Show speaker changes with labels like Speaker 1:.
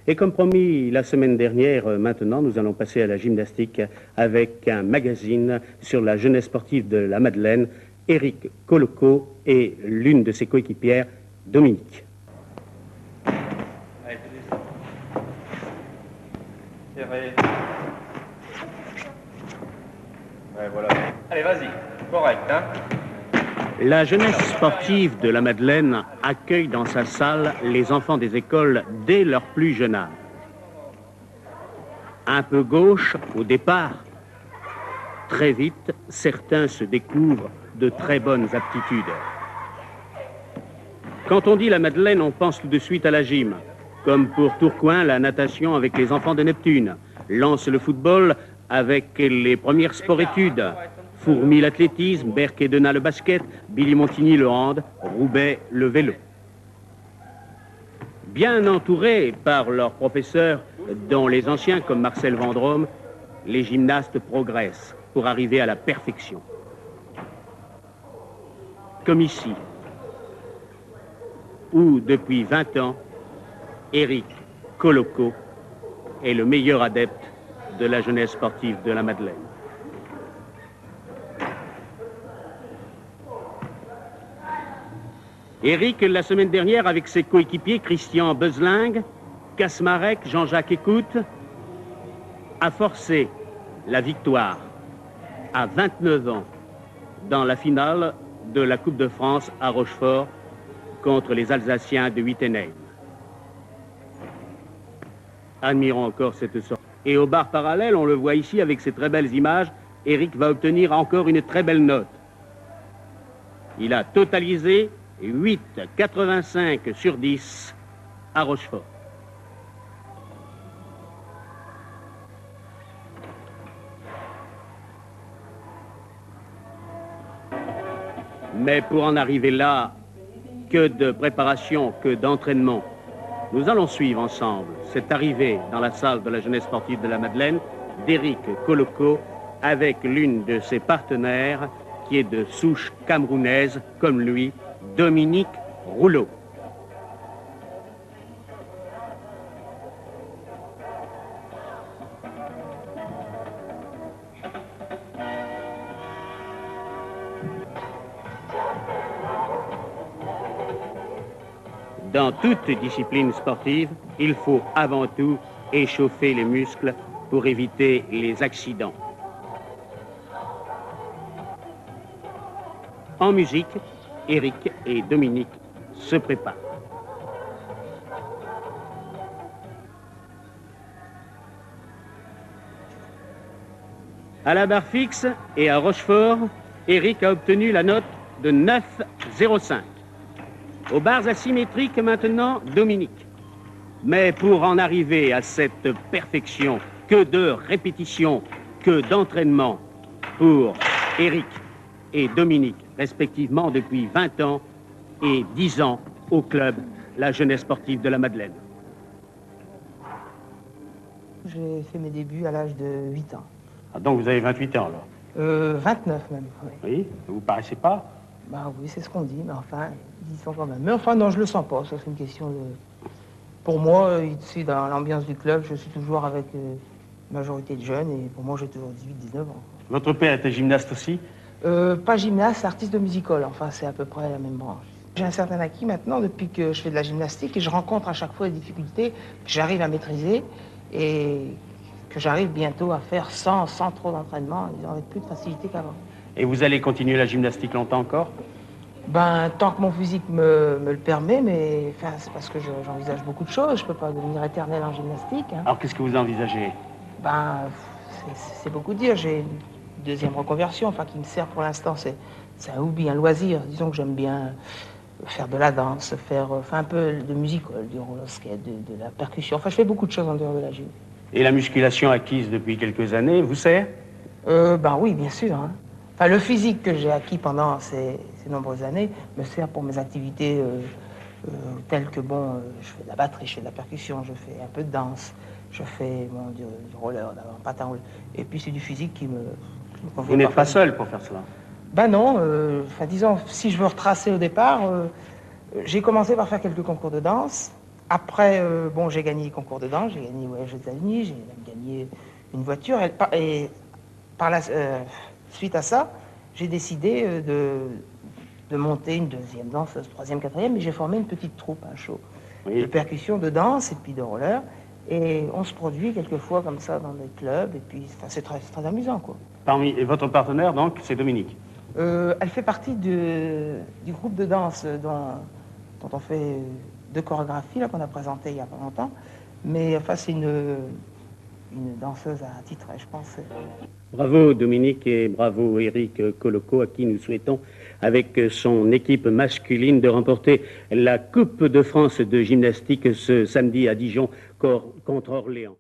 Speaker 1: Et comme promis la semaine dernière, maintenant, nous allons passer à la gymnastique avec un magazine sur la jeunesse sportive de la Madeleine, Éric Coloco et l'une de ses coéquipières, Dominique.
Speaker 2: Allez, serré. Ouais, voilà. Allez, vas-y. Correct, hein?
Speaker 1: La jeunesse sportive de la Madeleine accueille dans sa salle les enfants des écoles dès leur plus jeune âge. Un peu gauche au départ, très vite, certains se découvrent de très bonnes aptitudes. Quand on dit la Madeleine, on pense tout de suite à la gym, comme pour Tourcoing, la natation avec les enfants de Neptune, Lens le football avec les premières sport-études, Fourmi l'athlétisme, Berck et Denat le basket, Billy Montigny le hand, Roubaix le vélo. Bien entourés par leurs professeurs, dont les anciens comme Marcel Vendrome, les gymnastes progressent pour arriver à la perfection. Comme ici, où depuis 20 ans, Éric Coloco est le meilleur adepte de la jeunesse sportive de la Madeleine. Éric, la semaine dernière, avec ses coéquipiers Christian Beusling, Kasmarek, Jean-Jacques Écoute, a forcé la victoire à 29 ans dans la finale de la Coupe de France à Rochefort contre les Alsaciens de Wittenheim. Admirons encore cette sortie. Et au bar parallèle, on le voit ici avec ces très belles images, Éric va obtenir encore une très belle note. Il a totalisé 8,85 sur 10 à Rochefort. Mais pour en arriver là, que de préparation, que d'entraînement. Nous allons suivre ensemble cette arrivée dans la salle de la jeunesse sportive de la Madeleine d'Éric Coloco avec l'une de ses partenaires qui est de souche camerounaise comme lui, Dominique Rouleau. Dans toute discipline sportive, il faut avant tout échauffer les muscles pour éviter les accidents. En musique, Éric et Dominique se préparent. À la barre fixe et à Rochefort, Éric a obtenu la note de 9,05. Aux barres asymétriques maintenant, Dominique. Mais pour en arriver à cette perfection, que de répétition, que d'entraînement pour Éric et Dominique, respectivement depuis 20 ans et 10 ans au club La Jeunesse Sportive de la Madeleine.
Speaker 3: J'ai fait mes débuts à l'âge de 8 ans.
Speaker 1: Ah, donc vous avez 28 ans alors?
Speaker 3: 29 même, oui.
Speaker 1: Oui, vous paraissez pas?
Speaker 3: Bah oui, c'est ce qu'on dit, mais enfin, disons quand même. Mais enfin, non, je le sens pas, ça c'est une question de... Pour moi, ici, dans l'ambiance du club, je suis toujours avec une majorité de jeunes, et pour moi, j'ai toujours 18-19 ans.
Speaker 1: Votre père était gymnaste aussi?
Speaker 3: Pas gymnaste, artiste de music-hall, enfin, c'est à peu près la même branche. J'ai un certain acquis maintenant, depuis que je fais de la gymnastique, et je rencontre à chaque fois des difficultés que j'arrive à maîtriser, et que j'arrive bientôt à faire sans trop d'entraînement, avec plus de facilité qu'avant.
Speaker 1: Et vous allez continuer la gymnastique longtemps encore?
Speaker 3: Ben, tant que mon physique me le permet, mais enfin, c'est parce que j'envisage beaucoup de choses. Je peux pas devenir éternel en gymnastique. Hein.
Speaker 1: Alors, qu'est-ce que vous envisagez?
Speaker 3: Ben, c'est beaucoup dire. J'ai une deuxième reconversion, enfin, qui me sert pour l'instant. C'est un hobby, un loisir. Disons que j'aime bien faire de la danse, faire enfin, un peu de musique, du roller skate, de la percussion. Enfin, je fais beaucoup de choses en dehors de la gym.
Speaker 1: Et la musculation acquise depuis quelques années vous sert?
Speaker 3: Ben oui, bien sûr. Hein. Enfin, le physique que j'ai acquis pendant ces nombreuses années me sert pour mes activités telles que, bon, je fais de la batterie, je fais de la percussion, je fais un peu de danse, je fais du roller, d'abord, patin roulé. Et puis c'est du physique qui me convient.
Speaker 1: Vous n'êtes pas seul pour faire cela?
Speaker 3: Ben non, enfin disons, si je veux retracer au départ, j'ai commencé par faire quelques concours de danse, Après, bon, j'ai gagné les concours de danse, j'ai gagné Voyage aux États-Unis, j'ai même gagné une voiture. Et suite à ça, j'ai décidé de monter une deuxième danseuse, troisième, quatrième, et j'ai formé une petite troupe, un show de percussion, de danse et puis de roller. Et on se produit quelquefois comme ça dans des clubs, et puis enfin, c'est très amusant, quoi.
Speaker 1: Et votre partenaire, donc, c'est Dominique?
Speaker 3: Elle fait partie du groupe de danse dont on fait 2 chorégraphies là qu'on a présentées il y a pas longtemps. Mais enfin, c'est une danseuse à titre, je pense.
Speaker 1: Bravo Dominique et bravo Éric Coloco, à qui nous souhaitons, avec son équipe masculine, de remporter la Coupe de France de gymnastique ce samedi à Dijon contre Orléans.